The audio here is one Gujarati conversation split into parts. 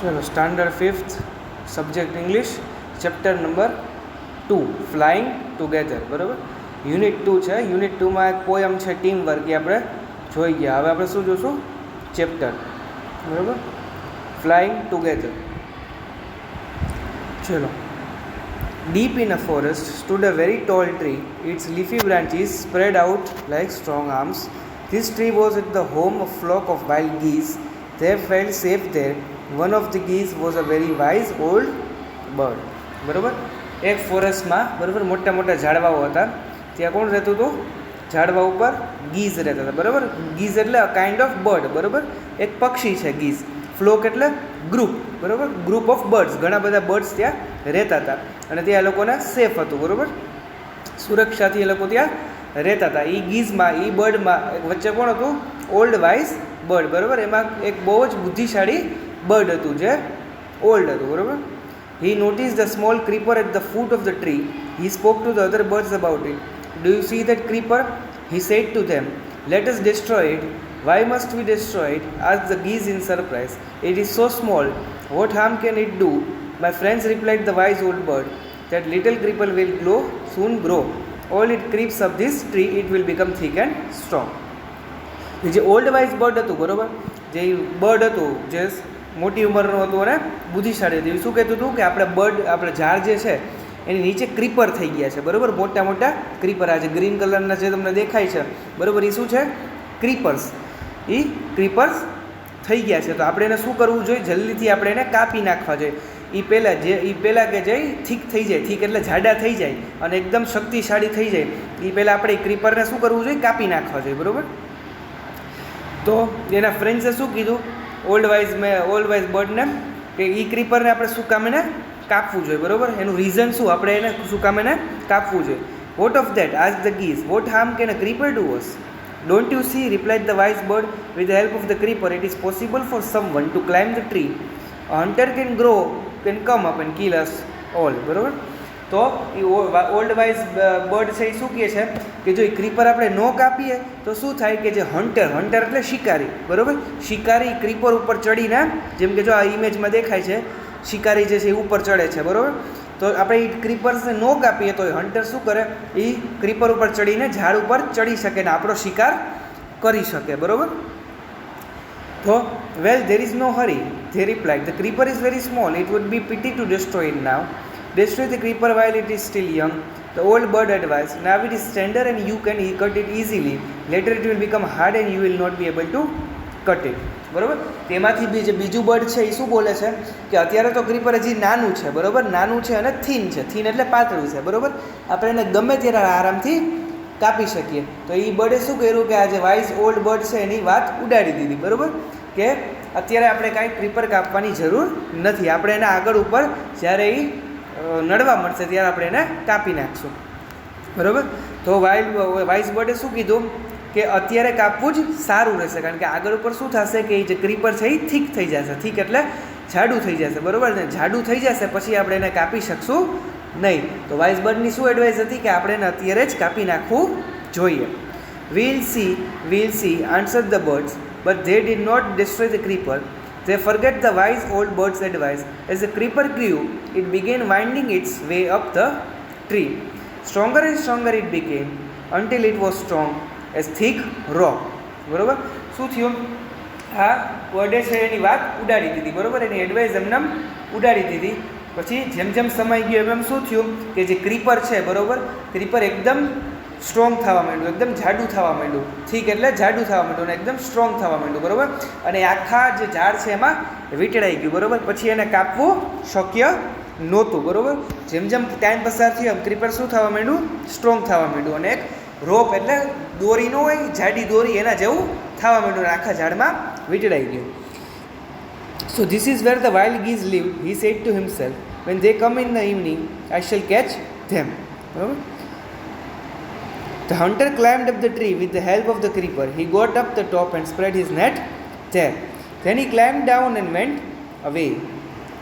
चलो standard 5th subject English chapter number 2 flying टुगेधर बराबर। યુનિટ 2 છે। યુનિટ 2માં એક પોયમ છે ટીમ વર્ક, એ આપણે જોઈ ગયા। હવે આપણે શું જોઈશું? ચેપ્ટર બરાબર, ફ્લાઇંગ ટુગેધર। ચલો, deep in a forest stood a very tall tree. Its leafy branches spread out like strong arms. This tree was at the home of a flock of wild geese. They felt safe there. One of the geese was a very wise old bird. બરાબર, એક ફોરેસ્ટમાં બરાબર મોટા મોટા ઝાડવાઓ હતા, ત્યાં કોણ રહેતું હતું? ઝાડવા ઉપર ગીઝ રહેતા હતા બરાબર। ગીઝ એટલે કાઇન્ડ ઓફ બર્ડ બરાબર, એક પક્ષી છે ગીઝ। ફ્લોક એટલે ગ્રુપ બરાબર, ગ્રુપ ઓફ બર્ડ્સ, ઘણા બધા બર્ડ્સ ત્યાં રહેતા હતા અને ત્યાં એ લોકોને સેફ હતું બરાબર, સુરક્ષાથી એ લોકો ત્યાં રહેતા હતા। એ ગીઝમાં, એ બર્ડમાં વચ્ચે કોણ હતું? ઓલ્ડ વાઇઝ બર્ડ બરાબર, એમાં એક બહુ જ બુદ્ધિશાળી બર્ડ હતું જે ઓલ્ડ હતું બરાબર। He noticed a small creeper at the foot of the tree. He spoke to the other birds about it. Do you see that creeper? He said to them. Let us destroy it. Why must we destroy it? Asked the geese in surprise. It is so small. What harm can it do? My friends, replied the wise old bird. That little creeper will soon grow. All it creeps up this tree, it will become thick and strong. જે ઓલ્ડ વાઇઝ બર્ડ હતું બરાબર, જે બર્ડ હતું જે મોટી ઉંમરનું હતું અને બુદ્ધિશાળી હતું, શું કહેતું હતું કે આપણે બર્ડ, આપણે ઝાડ જે છે એની નીચે ક્રીપર થઈ ગયા છે બરાબર, મોટા મોટા ક્રીપર, આ જે ગ્રીન કલરના જે તમને દેખાય છે બરાબર, એ શું છે? ક્રીપર્સ। એ ક્રીપર્સ થઈ ગયા છે, તો આપણે એને શું કરવું જોઈએ? જલ્દીથી આપણે એને કાપી નાખવા જોઈએ। એ પહેલાં કે જે થીક થઈ જાય, થીક એટલે જાડા થઈ જાય અને એકદમ શક્તિશાળી થઈ જાય, એ પહેલાં આપણે એ ક્રીપરને શું કરવું જોઈએ? કાપી નાખવા જોઈએ બરાબર। તો એના ફ્રેન્ડ્સે શું કીધું ઓલ્ડ વાઇઝ બર્ડને કે એ ક્રીપરને આપણે શું કામ એને કાપવું જોઈએ બરાબર, એનું રીઝન શું? આપણે એને શું કામ એને કાપવું જોઈએ? What of that? Ask the geese. What harm can a creeper do us? Don't you see, replied the wise bird, with the help of the creeper it is possible for someone to climb the tree. A hunter can come up and kill us all બરાબર। તો એ ઓલ્ડ વાઇઝ બર્ડ છે એ શું કહે છે કે જો એ ક્રીપર આપણે ન કાપીએ તો શું થાય કે જે હન્ટર એટલે શિકારી બરાબર, શિકારી ક્રીપર ઉપર ચડીને, જેમ કે જો આ ઇમેજમાં દેખાય છે શિકારી જે છે એ ઉપર ચડે છે બરાબર, તો આપણે એ ક્રીપર્સને ન કાપીએ તો એ હન્ટર શું કરે? એ ક્રીપર ઉપર ચડીને ઝાડ ઉપર ચડી શકે ને આપણો શિકાર કરી શકે બરાબર। તો well there is no hurry, they replied, the creeper is very small, it would be pity to destroy it now. Destroy the creeper while it is still young, the old bird advised. Now it is tender and you can cut it easily. Later it will become hard and you will not be able to cut it. બરાબર, તેમાંથી જે બીજું બર્ડ છે એ શું બોલે છે કે અત્યારે તો ક્રીપર હજી નાનું છે બરાબર, નાનું છે અને થીન છે, થીન એટલે પાતળું છે બરાબર, આપણે એને ગમે ત્યારે આરામથી કાપી શકીએ। તો એ બર્ડે શું કર્યું કે આ જે વાઇઝ ઓલ્ડ બર્ડ છે એની વાત ઉડાડી દીધી બરાબર, કે અત્યારે આપણે કાંઈ ક્રીપર કાપવાની જરૂર નથી, આપણે એને આગળ ઉપર જ્યારે એ નડવા મળશે ત્યારે આપણે એને કાપી નાખશું બરાબર। તો વાઇઝ બર્ડે શું કીધું કે અત્યારે કાપવું જ સારું રહેશે, કારણ કે આગળ ઉપર શું થશે કે એ જે ક્રીપર છે એ થીક થઈ જશે, થીક એટલે જાડું થઈ જશે બરાબર, ને જાડું થઈ જશે પછી આપણે એને કાપી શકશું નહીં। તો વાઇઝ બર્ડની શું એડવાઇસ હતી કે આપણે એને અત્યારે જ કાપી નાખવું જોઈએ। We'll see, answered the birds, but they did not destroy the creeper. They forget the wise old bird's advice. As the creeper grew, it began winding its way up the tree. Stronger and stronger it became, until it was strong as thick rock. બરાબર, શું થયું? આ બર્ડે છે એની વાત ઉડાડી દીધી બરાબર, એની એડવાઇસ એમને ઉડાડી દીધી। પછી જેમ જેમ સમય ગયો એમ શું થયું કે જે ક્રીપર છે બરાબર, ક્રીપર એકદમ સ્ટ્રોંગ થવા માંડ્યું, એકદમ જાડું થવા માંડ્યું, ઠીક એટલે જાડું થવા માંડ્યું અને એકદમ સ્ટ્રોંગ થવા માંડ્યું બરાબર, અને આખા જે ઝાડ છે એમાં વીંટળાઈ ગયું બરાબર, પછી એને કાપવું શક્ય નહોતું બરાબર। જેમ જેમ ટાઈમ પસાર થયો એમ ક્રીપર શું થવા માંડ્યું? સ્ટ્રોંગ થવા માંડ્યું અને એક રોપ એટલે દોરી ન હોય જાડી દોરી એના જેવું થવા માંડ્યું અને આખા ઝાડમાં વીંટળાઈ ગયું। So this is where the wild geese live, he said to himself, when they come in the evening I shall catch them બરાબર। The hunter climbed up the tree with the help of the creeper. He got up the top and spread his net there. Then he climbed down and went away.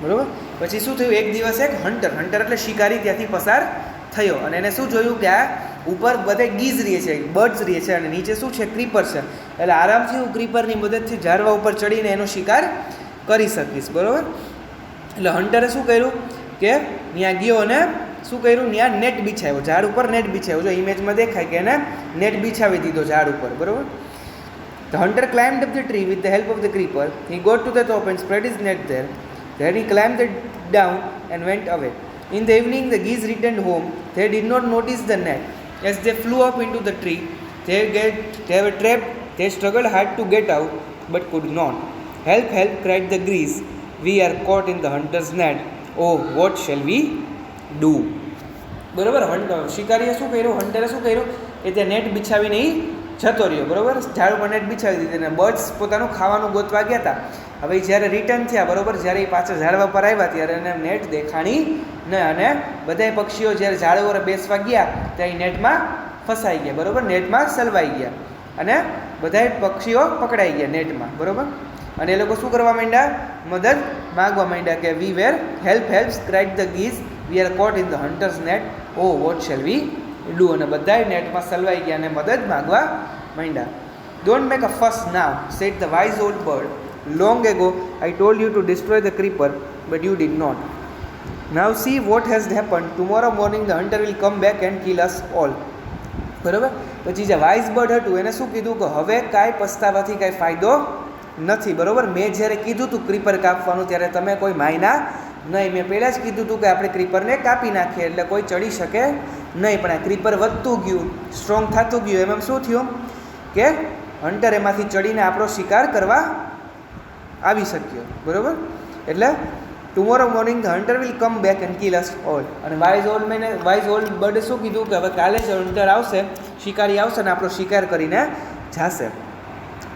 બરાબર, પછી શું થયું? એક દિવસ એક હન્ટર એટલે શિકારી ત્યાંથી પસાર થયો અને એને શું જોયું કે આ ઉપર બધે ગીઝ રહે છે, બર્ડ્સ રહે છે અને નીચે શું છે? ક્રીપર છે, એટલે આરામથી હું ક્રીપરની મદદથી ઝાડવા ઉપર ચડીને એનો શિકાર કરી શકીશ બરાબર। એટલે હન્ટરે શું કર્યું કે ત્યાં ગયો અને શું કર્યું, ત્યાં નેટ બિછાવ્યો, ઝાડ ઉપર નેટ બિછાવ્યો. જો ઇમેજમાં દેખાય કે એને નેટ બિછાવી દીધો ઝાડ ઉપર, બરાબર. The hunter climbed up the tree with the help of the creeper. He got to the top and spread his net there. Then he climbed it down and went away. In the evening, the geese returned home. They did not notice the net. As they flew up into the tree, they were trapped. They struggled hard to get out, but could not. Help, help, cried the geese. We are caught in the hunter's net. Oh, what shall we do? બરાબર. શિકારીએ શું કર્યું, હન્ટરે શું કર્યું કે તે નેટ બિછાવીને એ જતો રહ્યો, બરાબર. ઝાડ ઉપર નેટ બિછાવી દીધી અને બર્ડ્સ પોતાનું ખાવાનું ગોતવા ગયા હતા. હવે જ્યારે રિટર્ન થયા, બરાબર, જ્યારે એ પાછા ઝાડવા પર આવ્યા ત્યારે એને નેટ દેખાણી ન, અને બધાય પક્ષીઓ જ્યારે ઝાડ ઉપર બેસવા ગયા ત્યારે નેટમાં ફસાઈ ગયા, બરાબર, નેટમાં સલવાઈ ગયા અને બધાય પક્ષીઓ પકડાઈ ગયા નેટમાં, બરાબર. અને એ લોકો શું કરવા માંડ્યા, મદદ માગવા માંડ્યા કે we were help help cried the geese, we are caught in the hunter's net, oh what shall we do. અને બધાય નેટમાં સલવાઈ ગયા અને મદદ માગવા માંડ્યા. Don't make a fuss now, said the wise old bird. Long ago I told you to destroy the creeper, but you did not. Now see what has happened. Tomorrow morning the hunter will come back and kill us all. બરાબર. પછી જે વાઇઝ બર્ડ હતું એને શું કીધું કે હવે કાંઈ પસ્તાવાથી કાંઈ ફાયદો નથી, બરાબર. મેં જ્યારે કીધું હતું ક્રીપર કાપવાનું ત્યારે તમે કોઈ માયના નહીં. મેં પહેલાં જ કીધું હતું કે આપણે ક્રીપરને કાપી નાખીએ એટલે કોઈ ચડી શકે નહીં. પણ આ ક્રીપર વધતું ગયું, સ્ટ્રોંગ થતું ગયું, એમાં શું થયું કે હન્ટર એમાંથી ચડીને આપણો શિકાર કરવા આવી શક્યો, બરાબર. એટલે tomorrow morning the hunter will come back and kill us all. અને વાઇઝ ઓલ્ડ બર્ડે શું કીધું કે હવે કાલે જ હન્ટર આવશે, શિકારી આવશે ને આપણો શિકાર કરીને જાશે.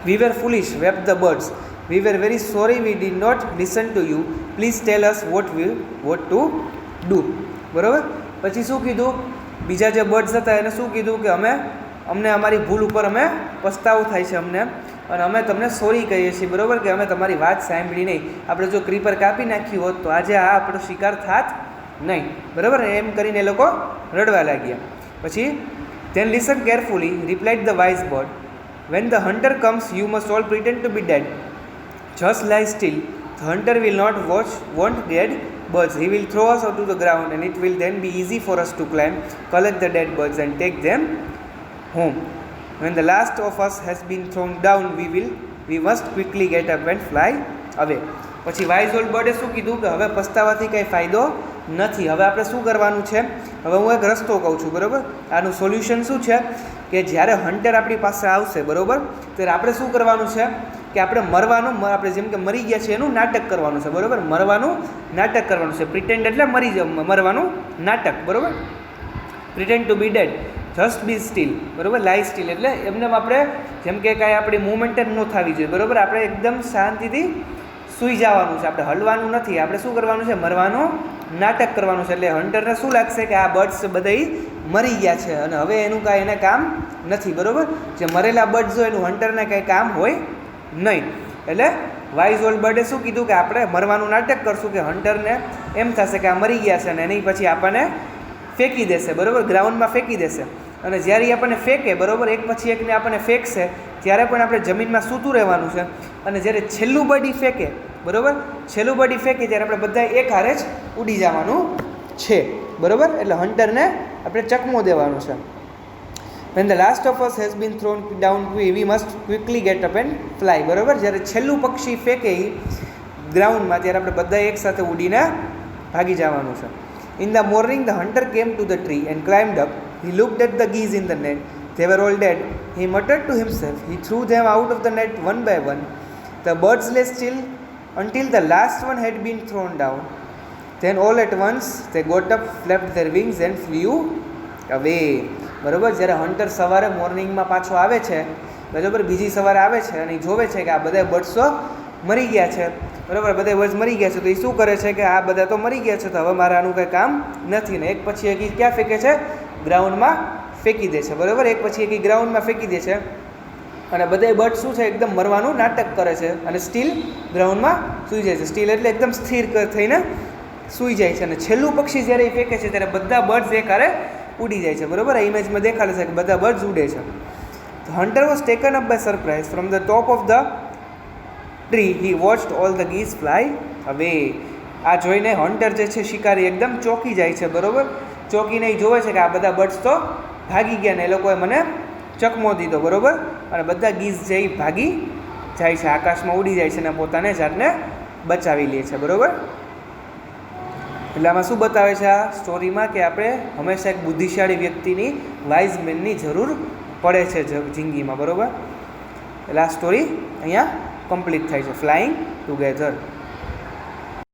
We were foolish, wept the birds. We were very sorry, we did not listen to you. Please tell us what to do. બરાબર. પછી શું કીધું, બીજા જે બર્ડ્સ હતા એને શું કીધું કે અમને અમારી ભૂલ ઉપર અમે પસ્તાવો થાય છે અમને, અને અમે તમને સોરી કહીએ છીએ, બરાબર, કે અમે તમારી વાત સાંભળી નહીં. આપણે જો ક્રીપર કાપી નાખ્યું હોત તો આજે આ આપણો શિકાર થાત નહીં, બરાબર. એમ કરીને એ લોકો રડવા લાગ્યા. પછી then listen carefully, replied the wise bird. When the hunter comes, you must all pretend to be dead. Just lie still. The hunter will not want dead birds. He will throw us out to the ground, and it will then be easy for us to climb, collect the dead birds, and take them home. When the last of us has been thrown down, we must quickly get up and fly away. પછી વાઇઝ ઓલ્ડ બર્ડે શું કીધું કે હવે પસ્તાવાથી કંઈ ફાયદો નથી. હવે આપણે શું કરવાનું છે, હવે હું એક રસ્તો કહું છું, બરાબર. આનું સોલ્યુશન શું છે કે જ્યારે હન્ટર આપણી પાસે આવશે, બરાબર, ત્યારે આપણે શું કરવાનું છે કે આપણે આપણે જેમ કે મરી ગયા છે એનું નાટક કરવાનું છે, બરાબર. મરવાનું નાટક કરવાનું છે. પ્રિટેન્ડ એટલે મરવાનું નાટક, બરાબર. પ્રિટેન્ડ ટુ બી ડેડ, જસ્ટ બી સ્ટીલ, બરાબર. લાઈ સ્ટીલ એટલે એમને આપણે જેમ કે કાંઈ આપણી મુવમેન્ટ જ ન થવી જોઈએ, બરાબર. આપણે એકદમ શાંતિથી સૂઈ જવાનું છે, આપણે હલવાનું નથી. આપણે શું કરવાનું છે, મરવાનું નાટક કરવાનું છે. એટલે હન્ટરને શું લાગશે કે આ બર્ડ્સ બધા મરી ગયા છે અને હવે એનું કાંઈ એને કામ નથી, બરાબર. જે મરેલા બર્ડ્સ હોય એનું હન્ટરને કાંઈ કામ હોય નહીં. એટલે વાઇઝ ઓલ્ડ બર્ડે શું કીધું કે આપણે મરવાનું નાટક કરશું કે હન્ટરને એમ થશે કે આ મરી ગયા છે અને એની પછી આપણને ફેંકી દેશે, બરાબર, ગ્રાઉન્ડમાં ફેંકી દેશે. અને જ્યારે એ આપણને ફેંકે, બરાબર, એક પછી એકને આપણને ફેંકશે ત્યારે પણ આપણે જમીનમાં સૂતું રહેવાનું છે. અને જ્યારે છેલ્લું બડી ફેંકે, બરાબર, છેલ્લું બડી ફેંકે ત્યારે આપણે બધા એક હારે જ ઉડી જવાનું છે, બરાબર. એટલે હન્ટરને આપણે ચકમો દેવાનું છે. When the last of us has been thrown down, we must quickly get up and fly, બરાબર. જ્યારે છેલ્લું પક્ષી ફેંકે ગ્રાઉન્ડમાં ત્યારે આપણે બધા એકસાથે ઉડીને ભાગી જવાનું છે. In the morning the hunter came to the tree and climbed up. He looked at the geese in the net. They were all dead. He muttered to himself. He threw them out of the net one by one. The birds lay still until the last one had been thrown down. Then all at once they got up, flapped their wings and flew away. બરાબર. જ્યારે હન્ટર સવારે મોર્નિંગમાં પાછો આવે છે, બરાબર, બીજી સવારે આવે છે અને જોવે છે કે આ બધા બર્ડ્સો મરી ગયા છે, બરાબર, બધા બર્ડ્સ મરી ગયા છે, તો એ શું કરે છે કે આ બધા તો મરી ગયા છે તો હવે મારે આનું કંઈ કામ નથી. ને એક પછી એક ક્યાં ફેંકે છે, ગ્રાઉન્ડમાં ફેંકી દે છે, બરાબર. એક પછી એક ગ્રાઉન્ડમાં ફેંકી દે છે અને બધા બર્ડ શું છે એકદમ મરવાનું નાટક કરે છે અને સ્ટીલ ગ્રાઉન્ડમાં સૂઈ જાય છે. સ્ટીલ એટલે એકદમ સ્થિર થઈને સૂઈ જાય છે. અને છેલ્લું પક્ષી જ્યારે એ ફેંકે છે ત્યારે બધા બર્ડ્સ એક હારે ઉડી જાય છે, બરાબર. આ ઇમેજમાં દેખાડે છે કે બધા બર્ડ્સ ઉડે છે. The hunter was taken up by surprise. From the top of the tree he watched all the geese fly away. આ જોઈને હન્ટર જે છે શિકારી એકદમ ચોંકી જાય છે, બરાબર. ચોંકીને એ જોવે છે કે આ બધા બર્ડ્સ તો ભાગી ગયા ને એ લોકોએ મને ચકમો દીધો, બરાબર. અને બધા ગીઝ છે એ ભાગી જાય છે, આકાશમાં ઉડી જાય છે અને પોતાને જાતને બચાવી લે છે, બરાબર. એટલે આમાં શું બતાવે છે આ સ્ટોરીમાં કે આપણે હંમેશા એક બુદ્ધિશાળી વ્યક્તિની, વાઇઝ મેનની જરૂર પડે છે જિંદગીમાં, બરાબર. એટલે આ સ્ટોરી અહીંયા કમ્પ્લીટ થાય છે, ફ્લાઇંગ ટુગેધર.